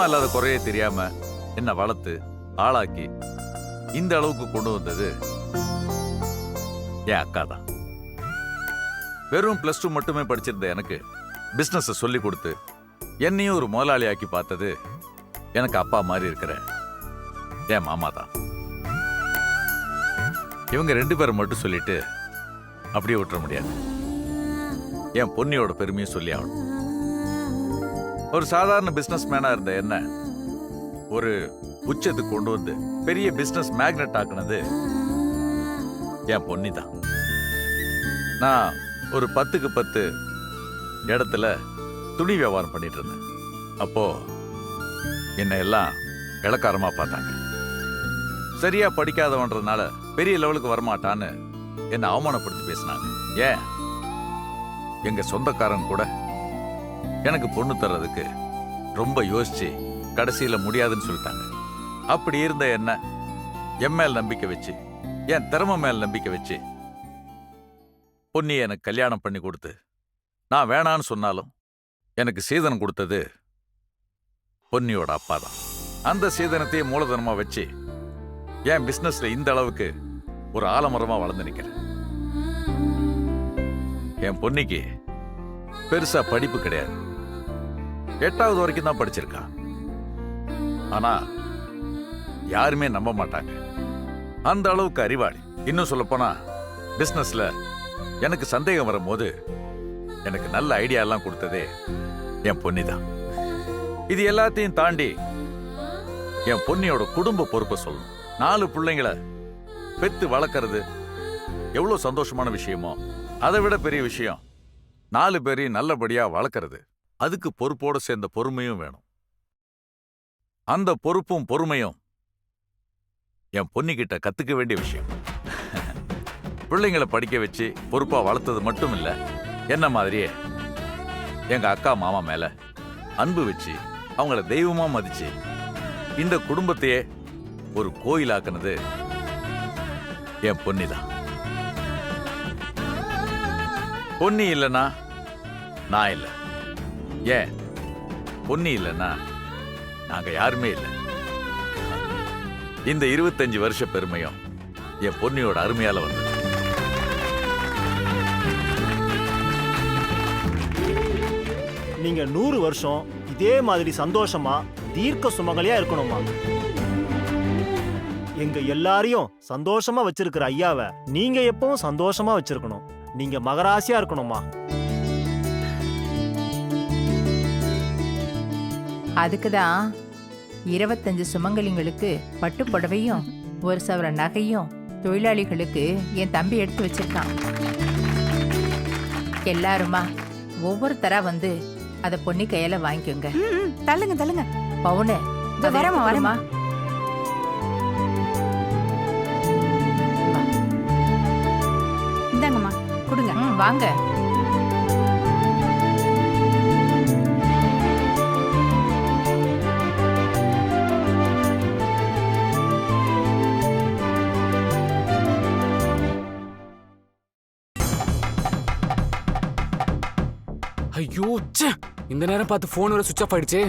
இல்லாத குறையே தெரியாம என்ன வளர்த்து ஆளாக்கி இந்த அளவுக்கு கொண்டு வந்தது என் அக்கா தான். வெறும் +2 மட்டுமே படிச்சிருந்த எனக்கு பிசினஸ் சொல்லி கொடுத்து என்னையும் ஒரு முதலாளியாக்கி பார்த்தது எனக்கு அப்பா மாதிரி இருக்கிற என் மாமா தான். இவங்க 2 பேரை மட்டும் சொல்லிட்டு அப்படியே விட்டுற முடியாது. என் பொன்னியோட பெருமையும் சொல்லி ஆகணும். ஒரு சாதாரண பிசினஸ் மேனா இருந்த என்ன ஒரு உச்சத்துக்கு கொண்டு வந்து பெரிய பிசினஸ் மேக்னெட் ஆக்குனது என் பொன்னி தான். நான் ஒரு 10க்கு 10 இடத்துல துணி வியாபாரம் பண்ணிட்டு இருந்தேன். அப்போ என்னை எல்லாம் இளக்காரமா பார்த்தாங்க. சரியா படிக்காதவன்றதுனால பெரிய லெவலுக்கு வரமாட்டான்னு என்னை அவமானப்படுத்தி பேசினாங்க. ஏன் எங்க சொந்தக்காரங்க கூட எனக்கு பொண்ணு தர்றதுக்கு ரொம்ப யோசிச்சு கடைசியில முடியாதுன்னு சொல்லிட்டாங்க. அப்படி இருந்த என்ன என் மேல் நம்பிக்கை வச்சு, என் திறமை மேல் நம்பிக்கை வச்சு பொன்னி எனக்கு கல்யாணம் பண்ணி கொடுத்து, நான் வேணான்னு சொன்னாலும் எனக்கு சீதனம் கொடுத்தது பொன்னியோட அப்பா தான். அந்த சீதனத்தையே மூலதனமா வச்சு என் பிசினஸ்ல இந்த அளவுக்கு ஒரு ஆலமரமா வளர்ந்து நிக்கிறேன். என் பொன்னிக்கு பெருசா படிப்பு கிடையாது. 8வது வரைக்கும் தான் படிச்சிருக்கா. ஆனா யாருமே நம்ப மாட்டாங்க, அந்த அளவுக்கு அறிவாளி. இன்னும் சொல்ல போனா பிசினஸ்ல எனக்கு சந்தேகம் வரும்போது எனக்கு நல்ல ஐடியா எல்லாம் கொடுத்ததே என் பொன்னி தான். இது எல்லாத்தையும் தாண்டி என் பொன்னியோட குடும்ப பொறுப்பை சொல்லணும். 4 பிள்ளைங்களை பெத்து வளர்க்கறது எவ்வளவு சந்தோஷமான விஷயமோ அதை விட பெரிய விஷயம் 4 பேரையும் நல்லபடியா வளர்க்கறது. அதுக்கு பொறுப்போட சேர்ந்த பொறுமையும் வேணும். அந்த பொறுப்பும் பொறுமையும் என் பொன்னிக்கிட்ட கத்துக்க வேண்டிய விஷயம். பிள்ளைங்களை படிக்க வச்சு பொறுப்பா வளர்த்தது மட்டும் இல்ல, என்ன மாதிரியே எங்க அக்கா மாமா மேல அன்பு வச்சு அவங்கள தெய்வமா மதிச்சு இந்த குடும்பத்தையே ஒரு கோயிலாக்குனது என் பொன்னி தான். பொன்னி இல்லைன்னா நான் இல்லை. ஏன் பொன்னி இல்லைன்னா நாங்க யாருமே இல்லை. இந்த 25 வருஷ பெருமையும் என் பொன்னியோட அருமையால வந்தது. நீங்க 100 வருஷம் இதே மாதிரி சந்தோஷமா தீர்க்க சுமங்கலியா இருக்கணுமா? எங்க எல்லாரையும் சந்தோஷமா வச்சிருக்கிற ஐயாவை நீங்க எப்பவும் சந்தோஷமா வச்சிருக்கணும். நீங்க மகராசியா இருக்கணுமா? அதுக்குதான் 25 சுமங்கலிங்களுக்கு பட்டு புடவையும் 1 சவர நகையும் தொழிலாளிகளுக்கு என் தம்பி எடுத்து வச்சிருக்கான். எல்லாருமா ஒவ்வொருத்தரா வந்து அத பொன்னி கையில வாங்கிக்கோங்க. தள்ளுங்க தள்ளுங்க. பவுனு வரமா வரமா. இந்தாங்கம்மா கொடுங்க. வாங்க. ஐயோ ச்சே, இந்த நேரம் பார்த்து போன் வேற சுவிட்ச் ஆஃப் ஆயிடுச்சே.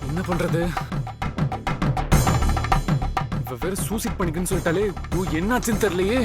என்ன பண்றது? இவ வேற சூசைட் பண்ணிக்கன்னு சொல்லிட்டாலே. என்னாச்சுன்னு தெரியலையே.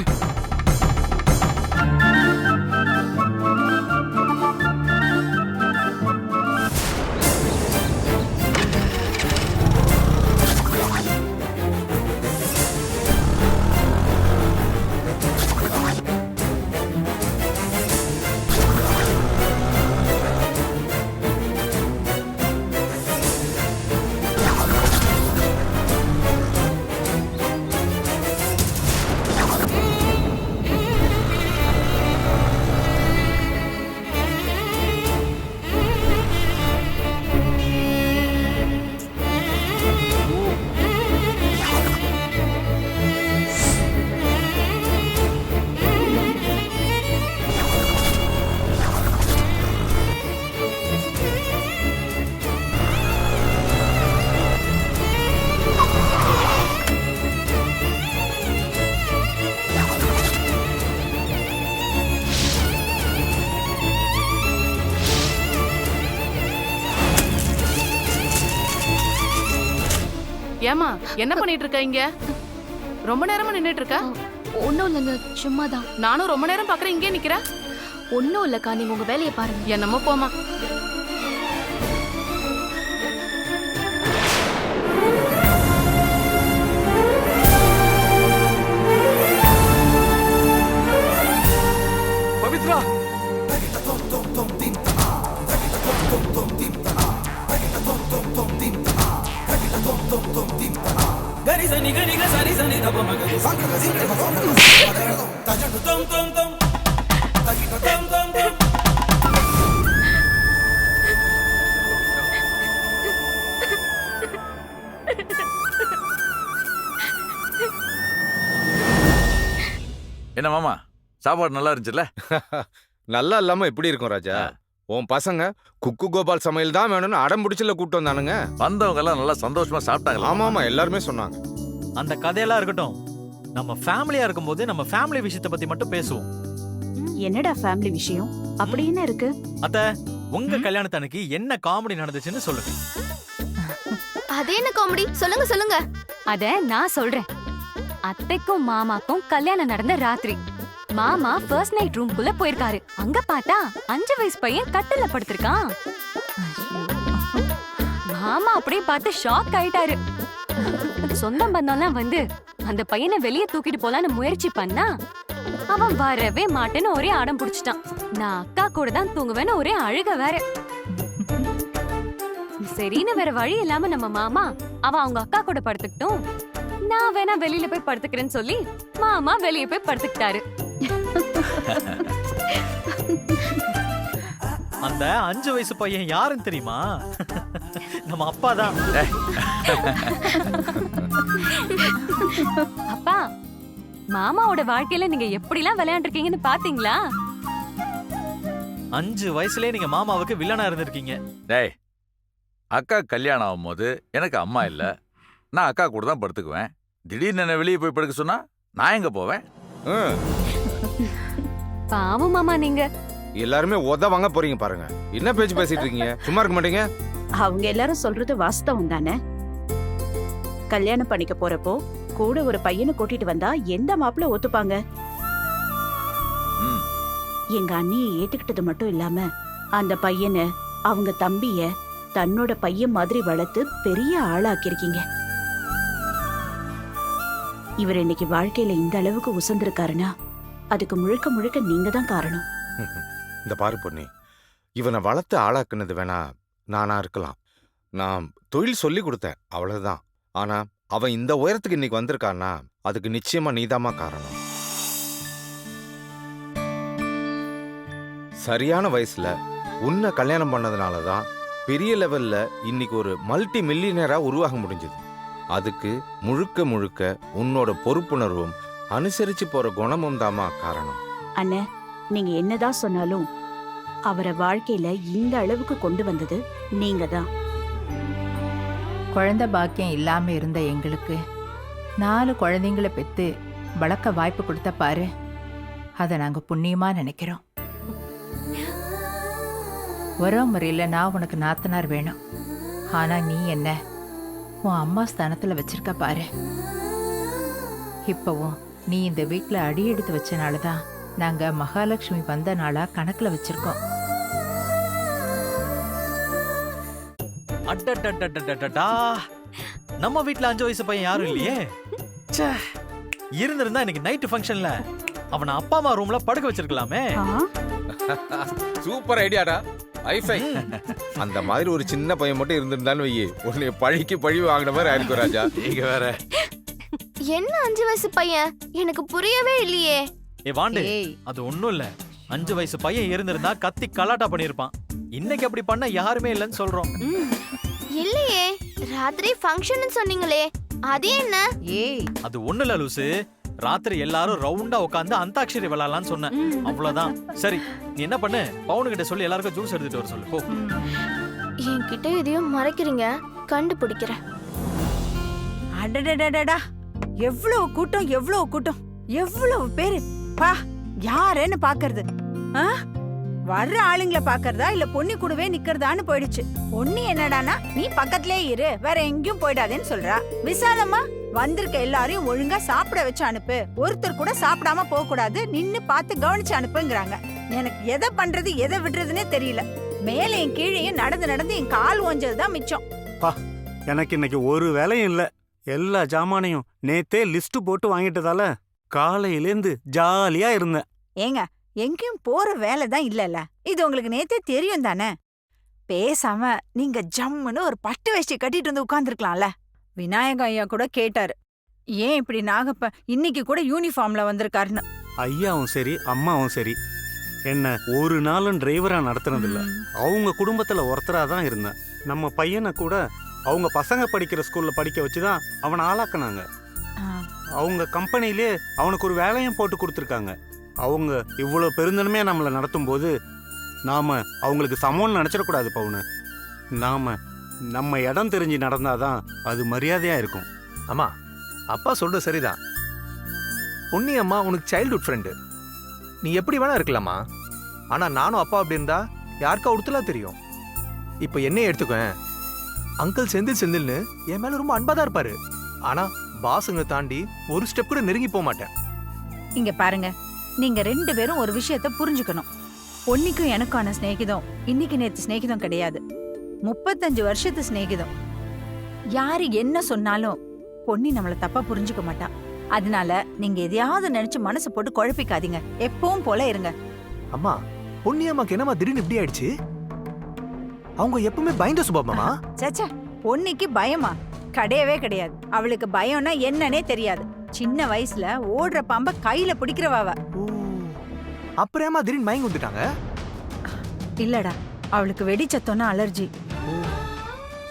ஏமா என்ன பண்ணிட்டு இருக்க இங்க? ரொம்ப நேரமா நின்னுட்டு இருக்க? ஒன்னும் இல்லைங்க, சும்மாதான். நானும் ரொம்ப நேரம் பாக்குறேன், இங்கே நிக்கிறேன். ஒன்னும் இல்லக்கா, நீங்க உங்க வேலையை பாருங்க. என்னமோ போமா. பவித்ரா என்ன மாமா, சாப்பாடு நல்லா இருந்துச்சுல்ல? நல்லா இல்லாம எப்படி இருக்கும் ராஜா? உன் பசங்க குக்கு கோபால் சமையல் தான் வேணும்னு அடம் பிடிச்சல கூட்டு வந்தானுங்க. வந்தவங்க எல்லாம் நல்லா சந்தோஷமா சாப்பிட்டாங்களா? ஆமா எல்லாருமே சொன்னாங்க. அந்த கதையெல்லாம் இருக்கட்டும், நம்ம ஃபேமிலியா இருக்கும்போது நம்ம ஃபேமிலி விஷயத்தை பத்தி மட்டும் பேசுவோம். என்னடா ஃபேமிலி விஷயம் அப்படி என்ன இருக்கு? அத்த, உங்க கல்யாணத்தன்னைக்கு என்ன காமெடி நடந்துச்சுன்னு சொல்லுங்க. அது என்ன காமெடி? சொல்லுங்க சொல்லுங்க. அத நான் சொல்றேன். அத்தைக்கும் மாமாக்கும் கல்யாணம் நடந்த ராத்திரி மாமா ஃபர்ஸ்ட் நைட் ரூம்குள்ள போயிருக்காரு. அங்க பார்த்தா 5 வயசு பையன் கட்டில படுத்திருக்கான். மாமா அப்படியே பார்த்து ஷாக் ஆயிட்டாரு. சொந்தம் பந்தம்லாம் வந்து அந்த பையனை வெளியே தூக்கிட்டு போலான்னு முயற்சி பண்ணா அவன் வரவே மாட்டேன்னு ஒரே அடம் பிடிச்சிட்டான். நான் அக்கா கூட தான் தூங்குவேன்னு ஒரே அழுக வேற. சரின்னு வேற வழி இல்லாம நம்ம மாமா அவன் அவங்க அக்கா கூட படுத்துக்கிட்டோம், நான் வேணா வெளியில போய் படுத்துக்கிறேன்னு சொல்லி மாமா வெளியே போய் படுத்துக்கிட்டாரு. அந்த 5 வயசு பையன் யாருன்னு தெரியுமா? நம்ம அப்பா தான். அப்பா, மாமாவோட வாழ்க்கையில நீங்க எப்படிலாம் விளையாண்டுருக்கீங்கன்னு பாத்தீங்களா? 5 வயசுலயே நீங்க மாமாவுக்கு வில்லனா இருந்திருக்கீங்க. டேய், அக்கா கல்யாணம் ஆகும்போது எனக்கு அம்மா இல்ல, நான் அக்கா கூட தான் படுத்துக்குவேன். திடீர்னு என்ன வெளியே போய் படுக்க சொன்னா நான் எங்க போவேன்? பாவம் மாமா நீங்க. எல்லாருமே உத வாங்க போறீங்க பாருங்க. என்ன பேச்சு பேசிட்டு இருக்கீங்க? சும்மா இருக்க மாட்டீங்க? அவங்க எல்லாரும் சொல்றது வாஸ்தவம் தானே. கல்யாணம் பண்ணிக்க போறப்போ கூட ஒரு பையனை கூட்டிட்டு வந்தா எந்த மாப்பிள்ள ஒத்துப்பாங்க? ம். எங்க அண்ணியை ஏத்துக்கிட்டது மட்டும் இல்லாம அந்த பையனை அவங்க தம்பிய தன்னோட பையன் மாதிரி வளர்த்து பெரிய ஆளாக்கிருக்கீங்க. இவர் இன்னைக்கு வாழ்க்கையில இந்த அளவுக்கு உசந்திருக்காருன்னா அதுக்கு முழுக்க முழுக்க நீங்க தான் காரணம். இந்த பாரு பொண்ணு, இவனை வளர்த்து ஆளாக்குனது வேணா நானா இருக்கலாம். நான் தொழில் சொல்லி கொடுத்தேன், அவ்வளவுதான். ஆனா அவன் இந்த உயரத்துக்கு இன்னைக்கு வந்திருக்கான்னா அதுக்கு நிச்சயமா நீதாமா காரணம். சரியான வயசுல உன்னை கல்யாணம் பண்ணதுனாலதான் பெரிய லெவல்ல இன்னைக்கு ஒரு மல்டி மில்லியனரா உருவாக முடிஞ்சது. அதுக்கு முழுக்க முழுக்க உன்னோட பொறுப்புணர்வும் அனுசரிச்சு போற குணமும் தாமா காரணம். அண்ணே, நீங்க என்னதான் சொன்னாலும் அவரை வாழ்க்கையில இந்த அளவுக்கு கொண்டு வந்தது நீங்க தான். குழந்தை பாக்கியம் இல்லாம இருந்த எங்களுக்கு 4 குழந்தைங்களை பெத்து வளர்க்க வாய்ப்பு கொடுத்த பாரு, அதை நாங்க புண்ணியமா நினைக்கிறோம். ஒரே முறையில் நான் உனக்கு நாத்தனார் வேணும், ஆனா நீ என்ன உன் அம்மா ஸ்தானத்துல வச்சிருக்க பாரு. இப்பவும் நீ இந்த வீட்டுல அடி எடுத்து வச்சனாலதான் நாங்க மகாலட்சுமி வந்த நாளா கணக்குல வச்சிருக்கோம். அடடடடடடடா, நம்ம வீட்ல 5 வயசு பையன் யாரும் இல்லையே. ச்சே, இருந்திருந்தா இன்னைக்கு நைட் ஃபங்க்ஷன்ல அவனை அப்பா அம்மா ரூம்ல படுக்க வச்சிருக்கலாமே. சூப்பர் ஐடியாடா. ஐஃபை. அந்த மாதிரி ஒரு சின்ன பையன் மட்டும் இருந்திருந்தான்னு வையே, உன்னை பழிக்கு பழி வாங்கின மாதிரி ஆயிருக்கும் ராஜா. நீங்க வேற. என்ன 5 வயசு பையன்? எனக்கு புரியவே இல்லையே. ஏ வாண்டு, ஏய், அது ஒண்ணும் இல்ல. 5 வயசு பையன் இருந்திருந்தா கத்தி கலாட்டா பண்ணிருப்பான். இன்னைக்கு அப்படி பண்ண யாருமே இல்லைன்னு சொல்றோம். இல்லையே, ராத்திரி ஃபங்க்ஷன் சொன்னீங்களே, அது என்ன? ஏய், அது ஒண்ணு இல்ல லூசு. ராத்திரி எல்லாரும் ரவுண்டா உட்காந்து அந்தாக்ஷரி விளையாடலாம்னு சொன்னேன், அவ்வளவுதான். சரி, நீ என்ன பண்ணு, பவுனு கிட்ட சொல்லி எல்லாருக்கும் ஜூஸ் எடுத்துட்டு வர சொல்லு போ. என்கிட்ட எதையும் மறைக்கிறீங்க, கண்டுபிடிக்கிறேன். அடடடடடா, எவ்வளவு கூட்டம், எவ்வளவு கூட்டம், எவ்வளவு பேரு! பா, யாருன்னு பாக்குறது? வர்ற ஆளுங்களை பாக்குறதா இல்ல பொண்ணு கூடவே நிக்கிறதான்னு போயிடுச்சு. பொண்ணு என்னடானா நீ பக்கத்திலே இரு, வேற எங்கேயும் போயிடாதேன்னு சொல்றா. விசாலம்மா வந்திருக்க எல்லாரையும் ஒழுங்கா சாப்பிட வச்சு அனுப்பு, ஒருத்தர் கூட சாப்பிடாம போக கூடாது, நின்னு பார்த்து கவனிச்சு அனுப்புங்கிறாங்க. எனக்கு எதை பண்றது எதை விடுறதுன்னே தெரியல. மேலையும் கீழையும் நடந்து நடந்து என் கால் ஓஞ்சதுதான் மிச்சம். எனக்கு இன்னைக்கு ஒரு வேலையும் இல்ல. எல்லா ஜாமானையும் நேத்தே லிஸ்ட் போட்டு வாங்கிட்டதால காலையிலேந்து ஜாலியா இருந்தேன். ஏங்க எங்கேயும் போற வேலை தான் இல்லல்ல, இது உங்களுக்கு நேத்தே தெரியும் தானே. பேசாம நீங்க ஜம்முன்னு ஒரு பட்டு வேஷ்டி கட்டிட்டு வந்து உட்கார்ந்துருக்கலாம்ல. விநாயக ஐயா கூட கேட்டாரு, ஏன் இப்படி நாகப்ப இன்னைக்கு கூட யூனிஃபார்ம்ல வந்திருக்காருன்னு. ஐயாவும் சரி அம்மாவும் சரி என்ன ஒரு நாளும் டிரைவரா நடத்துனதில்ல. அவங்க குடும்பத்துல ஒருத்தரா தான் இருந்தேன். நம்ம பையனை கூட அவங்க பசங்க படிக்கிற ஸ்கூல்ல படிக்க வச்சுதான் அவனை ஆளாக்குனாங்க. அவங்க கம்பெனிலே அவனுக்கு ஒரு வேலையும் போட்டு கொடுத்துருக்காங்க. அவங்க இவ்வளவு பெருந்தன்மையா நம்மளை நடத்தும் போது நாம அவங்களுக்கு சமம்னு நினைச்சிடக்கூடாது பவுனு. நாம நம்ம இடம் தெரிஞ்சு நடந்தாதான் அது மரியாதையா இருக்கும். அம்மா, அப்பா சொல்றது சரிதான். பொன்னி அம்மா உனக்கு சைல்ட்ஹுட் ஃப்ரெண்டு, நீ எப்படி வேணா இருக்கலாமா. ஆனா நானும் அப்பா அப்படி இருந்தா யாருக்கா ஒருத்தலா தெரியும். இப்ப என்னையே எடுத்துக்கேன், அங்கிள் செந்தில்னு என் மேல ரொம்ப அன்பா தான் இருப்பாரு. ஆனா பாசுங்களை தாண்டி ஒரு ஸ்டெப் கூட நெருங்கி போக மாட்டேன். இங்க பாருங்க, நீங்க 2 பேரும் ஒரு விஷயத்த புரிஞ்சுக்கணும். பொன்னிக்கும் எனக்கான சிநேகிதம் இன்னைக்கு நேத்து சிநேகிதம் கிடையாது, 35 வருஷத்து சிநேகிதம். யாரு என்ன சொன்னாலும் பொன்னி நம்மள தப்பா புரிஞ்சுக்க மாட்டா. அதனால நீங்க எதையாவது நினைச்சு மனசு போட்டு குழப்பிக்காதீங்க, எப்பவும் போல இருங்க. அம்மா, பொன்னி அம்மாக்கு என்னம்மா திடீர்னு இப்படி ஆயிடுச்சு? அவங்க எப்பவுமே பயந்த சுபாவமா? சேச்சே, பொன்னிக்கு பயமா கிடையவே கிடையாது. அவளுக்கு பயம்னா என்னன்னே தெரியாது. சின்ன வயசுல ஓடுற பாம்ப கையில பிடிக்கிறவாவ. அப்புறமா திடீர்னு மயங்கி வந்துட்டாங்க? இல்லடா, அவளுக்கு வெடிச்சத்தோன்னா அலர்ஜி.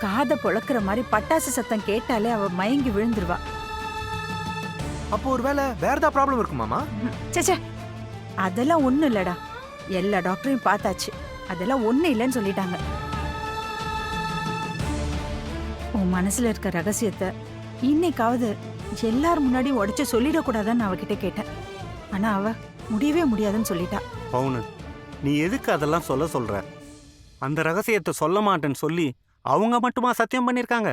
காதை பொளக்குற மாதிரி பட்டாசு சத்தம் கேட்டாலே அவ மயங்கி விழுந்துருவா. அப்போ ஒருவேளை வேற ஏதாவது ப்ராப்ளம் இருக்குமாமா? சேச்சே, அதெல்லாம் ஒண்ணும் இல்லடா. எல்லா டாக்டரையும் பார்த்தாச்சு, அதெல்லாம் ஒண்ணு இல்லைன்னு சொல்லிட்டாங்க. உன் மனசுல இருக்க ரகசியத்தை இன்னைக்காவது எல்லாரும் முன்னாடி உடைச்சு சொல்லிடக்கூடாதான்னு அவகிட்ட கேட்டேன். ஆனா அவ முடியவே முடியாதுன்னு சொல்லிட்டா. பவுனு, நீ எதுக்கு அதெல்லாம் சொல்ற? அந்த ரகசியத்தை சொல்ல மாட்டேன்னு சொல்லி அவங்க மட்டுமா சத்தியம் பண்ணிருக்காங்க?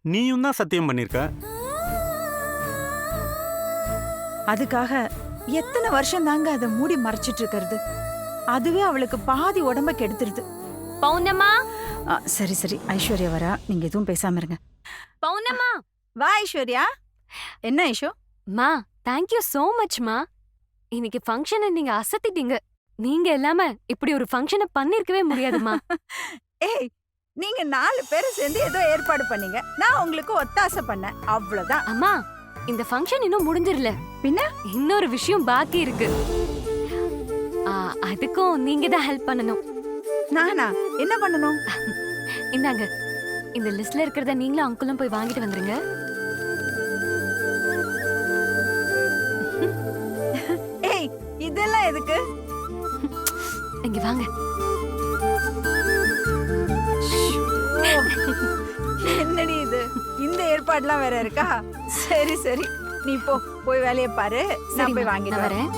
நீயும் தான் சத்தியம் பண்ணிருக்க. அதுக்காக எத்தனை வருஷம் தாங்க அதை மூடி மறைச்சிட்டு இருக்கிறது? அதுவே அவளுக்கு பாதி உடம்ப கெடுத்துருது. பவுனம்மா, சரி சரி, ஐஸ்வர்யா வரா, நீங்க எதுவும் பேசாம இருங்க. பவுனம்மா, வா ஐஸ்வர்யா. என்ன ஐஷோ? மா, தேங்க் யூ சோ மச் மா. இன்னைக்கு ஃபங்க்ஷனை நீங்க அசத்திட்டீங்க. நீங்க இல்லாம இப்படி ஒரு ஃபங்க்ஷனை பண்ணிருக்கவே முடியாதுமா. ஏய், நீங்க 4 பேரும் சேர்ந்து ஏதோ ஏற்பாடு பண்ணீங்க, நான் உங்களுக்கு ஒத்தாசை பண்ணேன், அவ்வளவுதான். அம்மா, இந்த ஃபங்க்ஷன் இன்னும் முடிஞ்சிரல. பின்ன இன்னொரு விஷயம் பாக்கி இருக்கு. அதுக்கும் நீங்க தான் ஹெல்ப் பண்ணணும். நானா என்ன பண்ணணும்? இந்தாங்க, இந்த லிஸ்ட்ல இருக்கிறத நீங்களும் அங்கிளும் போய் வாங்கிட்டு வந்துருங்க. ஏய், இதெல்லாம் எதுக்கு? இங்க வாங்க. என்னடி இது, இந்த ஏற்பாடுலாம் வேற இருக்கா? சரி சரி, நீ போய் வேலையை பாரு, நான் போய் வாங்கிட்டு வரேன்.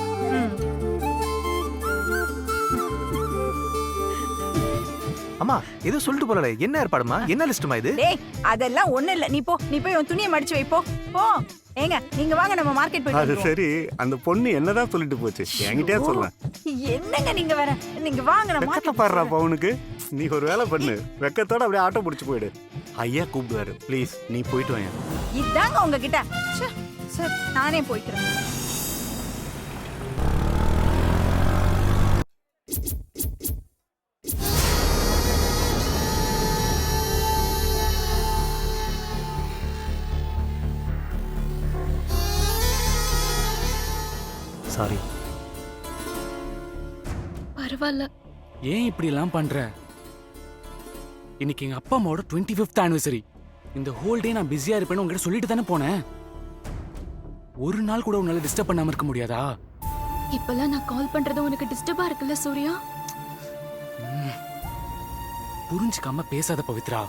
அம்மா, ஏதோ சொல்லிட்டு போறல, என்ன ஏற்பாடுமா? என்ன லிஸ்ட்மா இது? டேய், அதெல்லாம் ஒண்ணு இல்ல, நீ போய் உன் துணியை மடிச்சு வை. போ. ஏங்க, நீங்க வாங்க, நம்ம மார்க்கெட் போய். அது சரி, அந்த பொண்ணு என்னதான் சொல்லிட்டு போச்சு? என்கிட்டயே சொல்ல. என்னங்க நீங்க வேற, நீங்க வாங்க, நம்ம வெக்கத்தை பாடுறா பவுனுக்கு. நீ ஒரு வேலை பண்ணு, வெக்கத்தோட அப்படியே ஆட்டோ பிடிச்சு போயிடு. ஐயா கூப்பிடுவாரு, ப்ளீஸ் நீ போயிட்டு வாங்க. இதாங்க உங்ககிட்ட. சரி, நானே போய்க்கிறேன். சாரி. பரவாயில்ல. ஏன் இப்படி எல்லாம் பண்ற? இன்னைக்கு எங்க அப்பா அம்மாவோட 25th ஆனிவர்சரி. இந்த ஹோல் டே நான் பிஸியா இருப்பேன்னு உங்ககிட்ட சொல்லிட்டு தானே போனேன். ஒரு நாள் கூட உன்னால டிஸ்டர்ப் பண்ணாம இருக்க முடியாதா? இப்பெல்லாம் நான் கால் பண்றது உனக்கு டிஸ்டர்பா இருக்குல்ல சூர்யா? புரிஞ்சுக்காம பேசாத பவித்ரா.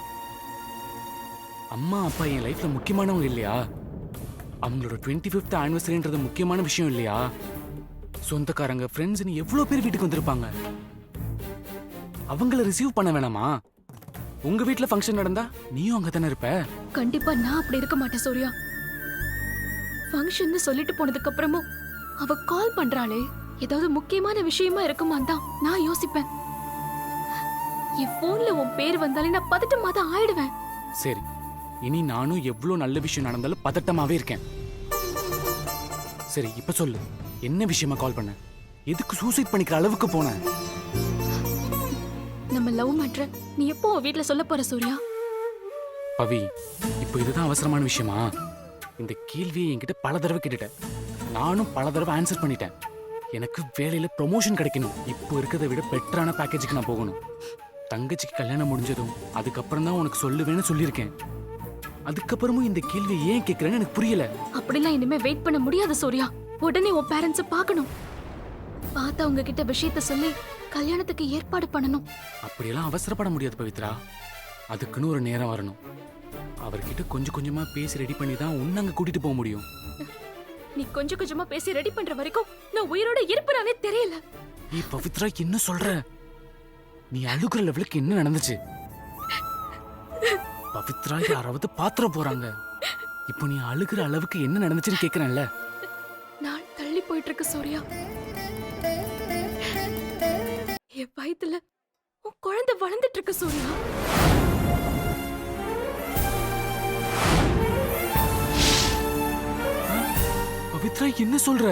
அம்மா அப்பா என் லைஃப்ல முக்கியமானவங்க இல்லையா? அவங்களோட 25th ஆனிவர்சரின்றது முக்கியமான விஷயம் இல்லையா? சொந்தக்காரங்க, ஃப்ரெண்ட்ஸ்னு எவ்வளவு பேர் வீட்டுக்கு வந்திருப்பாங்க. அவங்கள ரிசீவ் பண்ண வேணாமா? உங்க வீட்ல ஃபங்க்ஷன் நடந்தா நீயும் அங்க தானே இருப்ப. கண்டிப்பா நான் அப்படி இருக்க மாட்டேன் சூர்யா. ஃபங்க்ஷன் சொல்லிட்டு போனதுக்கு அப்புறமும் அவ கால் பண்றாளே, ஏதாவது முக்கியமான விஷயமா இருக்குமான்னு தான் நான் யோசிப்பேன். என் போன்ல உன் பேர் வந்தாலே நான் பதட்டமா தான் ஆயிடுவேன். சரி, இனி நானும் எவ்வளவு நல்ல விஷயம் நடந்தாலும் பதட்டமாவே இருக்கேன். சரி, இப்ப சொல்லு, என்ன விஷயமா கால் பண்ண? எதுக்கு சூசைட் பண்ணிக்கிற அளவுக்கு போன? நம்ம லவ் மேட்டர் நீ எப்போ உன் வீட்ல சொல்ல போற சூர்யா? பவி, இப்போ இதுதான் அவசரமான விஷயமா? இந்த கேள்வியை என்கிட்ட பல தடவை கேட்டுட்டேன். நானும் பல தடவை ஆன்சர் பண்ணிட்டேன். எனக்கு வேலையில ப்ரொமோஷன் கிடைக்கணும். இப்போ இருக்கிறத விட பெட்டரான பேக்கேஜுக்கு நான் போகணும். தங்கச்சிக்கு கல்யாணம் முடிஞ்சதும் அதுக்கப்புறம் தான் உனக்கு சொல்லுவேன்னு சொல்லியிருக்கேன். அதுக்கப்புறமும் இந்த கேள்வி ஏன் கேட்கறேன்னு எனக்கு புரியல. அப்படிலாம் இனிமே வெயிட் பண்ண முடியாது சூர்யா. உடனே உன் பேரண்ட்ஸ பார்க்கணும். பார்த்து அவங்க கிட்ட விஷயத்த சொல்லி கல்யாணத்துக்கு ஏற்பாடு பண்ணணும். அப்படியெல்லாம் அவசரப்பட முடியாது பவித்ரா. அதுக்குன்னு ஒரு நேரம் வரணும். அவர்கிட்ட கொஞ்சம் கொஞ்சமா பேசி ரெடி பண்ணி தான் உன்னை அங்க கூட்டிட்டு போக முடியும். நீ கொஞ்சம் கொஞ்சமா பேசி ரெடி பண்ற வரைக்கும் நான் உயிரோட இருப்பேனானே தெரியல. ஏய் பவித்ரா, என்ன சொல்ற? நீ அழுகுற லெவலுக்கு என்ன நடந்துச்சு? பவித்ரா, யாராவது பாத்திர போறாங்க. இப்போ நீ அழுகுற அளவுக்கு என்ன நடந்துச்சுன்னு கேக்குறேன்ல. நான் தள்ளி போயிட்டு இருக்க சூர்யா. என் வயித்துல உன் குழந்தை வளர்ந்துட்டு இருக்க சூர்யா. பவித்ரா, என்ன சொல்ற?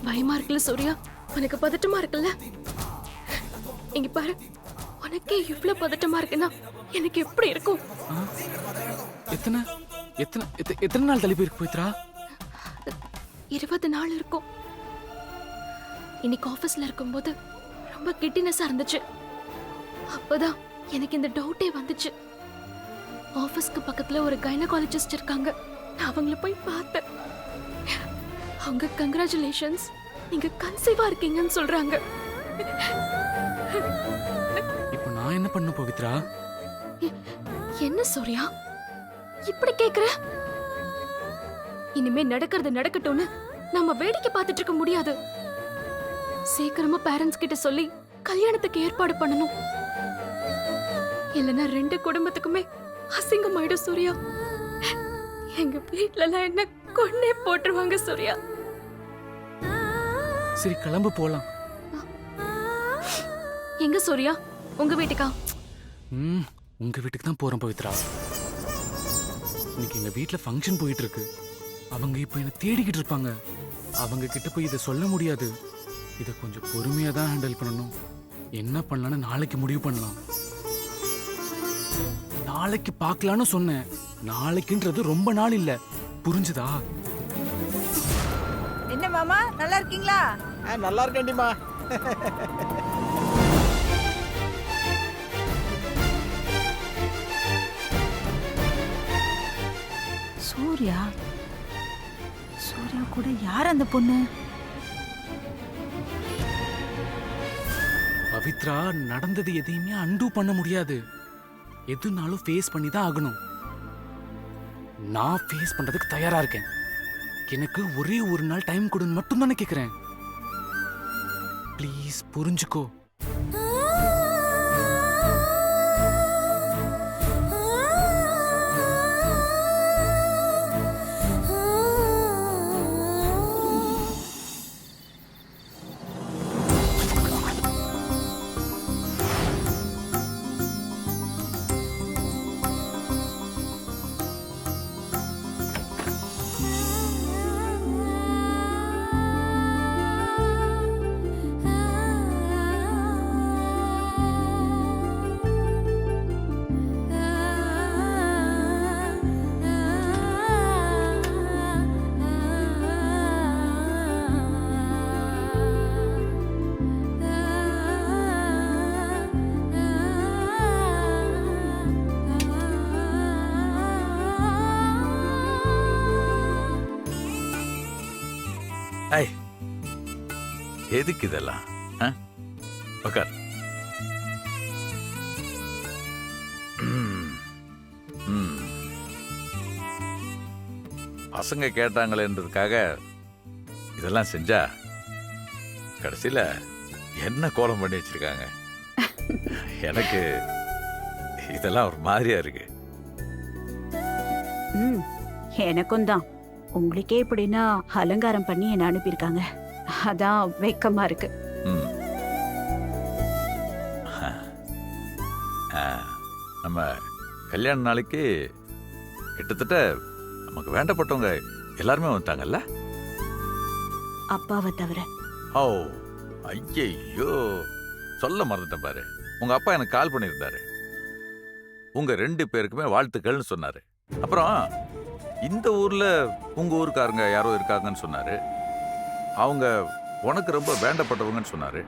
பயமா இருக்குல்ல சூர்யா? உனக்கு பதட்டமா இருக்குல்ல? இங்க பாரு, உனக்கே இவ்ளோ பதட்டமா இருக்குன்னா எனக்கு எப்படி இருக்கும்? எத்தனை எத்தனை எத்தனை நாள் தள்ளி போயிருக்கு பவித்ரா? 20 நாள் இருக்கும். இன்னைக்கு ஆபீஸ்ல இருக்கும்போது ரொம்ப கிட்டினஸா இருந்துச்சு. அப்பதான் எனக்கு இந்த டவுட்டே வந்துச்சு. ஆபீஸ்க்கு பக்கத்துல ஒரு கைனகாலஜிஸ்ட் இருக்காங்க. நான் அவங்கள போய் பார்த்தேன். அவங்க கங்க்ராச்சுலேஷன்ஸ், நீங்க கன்சீவா இருக்கீங்கன்னு சொல்றாங்க. இப்போ நான் என்ன பண்ண பவித்ரா? என்ன சூர்யா இப்படி கேக்குற? இனிமே நடக்கிறது நடக்கட்டும்னு நம்ம வேடிக்கை பார்த்துட்டு இருக்க முடியாது. சீக்கிரமா பேரண்ட்ஸ் கிட்ட சொல்லி கல்யாணத்துக்கு ஏற்பாடு பண்ணணும். இல்லைன்னா 2 குடும்பத்துக்குமே அசிங்கமாயிடும் சூர்யா. எங்க வீட்ல எல்லாம் என்ன கொன்னே போட்டுருவாங்க சூர்யா. சரி, கிளம்பு போலாம். எங்க சூர்யா? உங்க வீட்டுக்கா? உங்க வீட்டுக்கு தான் போறோம் பவித்ரா. இன்னைக்கு எங்க வீட்ல ஃபங்க்ஷன் போயிட்டு இருக்கு. அவங்க இப்போ என்ன தேடிக்கிட்டு இருப்பாங்க. அவங்க கிட்ட போய் இதை சொல்ல முடியாது. இதை கொஞ்சம் பொறுமையா தான் ஹேண்டில் பண்ணணும். என்ன பண்ணலான்னு நாளைக்கு முடிவு பண்ணலாம். நாளைக்கு பார்க்கலான்னு சொன்னேன். நாளைக்குன்றது ரொம்ப நாள் இல்ல, புரிஞ்சுதா? என்ன மாமா, நல்லா இருக்கீங்களா? நல்லா இருக்கேன்டிமா. சூர்யா சூர்யா கூட யார் அந்த பொண்ணு? பவித்ரா, நடந்தது எதையுமே அன்டூ பண்ண முடியாது. எதுனாலும் ஃபேஸ் பண்ணி தான் ஆகணும். நான் ஃபேஸ் பண்றதுக்கு தயாரா இருக்கேன். எனக்கு ஒரே ஒரு நாள் டைம் கொடுன்னு மட்டும் தானே கேக்குறேன். ப்ளீஸ் புரிஞ்சுக்கோ. ஐ, எதுக்கு இதெல்லாம்? உக்கார். பசங்க கேட்டாங்களேன்றதுக்காக இதெல்லாம் செஞ்சா கடைசியில என்ன கோலம் பண்ணி வச்சிருக்காங்க. எனக்கு இதெல்லாம் ஒரு மாதிரியா இருக்கு. ம் எனக்கும் தான். உங்களுக்கே இப்படின்னா அலங்காரம் பண்ணி என்ன அனுப்பியிருக்காங்க. அதான் வெக்கமா இருக்கு. ம். நம்ம கல்யாண நாளைக்கு கிட்டத்தட்ட நமக்கு வேண்டப்பட்டவங்க எல்லாருமே வந்துட்டாங்கல்ல. அப்பாவை தவிர. ஓ ஐயோ, சொல்ல மறந்துட்டேன் பாரு. உங்க அப்பா எனக்கு கால் பண்ணியிருந்தாரு. உங்க 2 பேருக்குமே வாழ்த்துக்கள்னு சொன்னாரு. அப்புறம் இந்த ஊர்ல உங்க ஊருக்காரங்க யாரோ இருக்காங்கன்னு சொன்னாரு. அவங்க உனக்கு ரொம்ப வேண்டப்பட்டவங்கன்னு சொன்னாரு.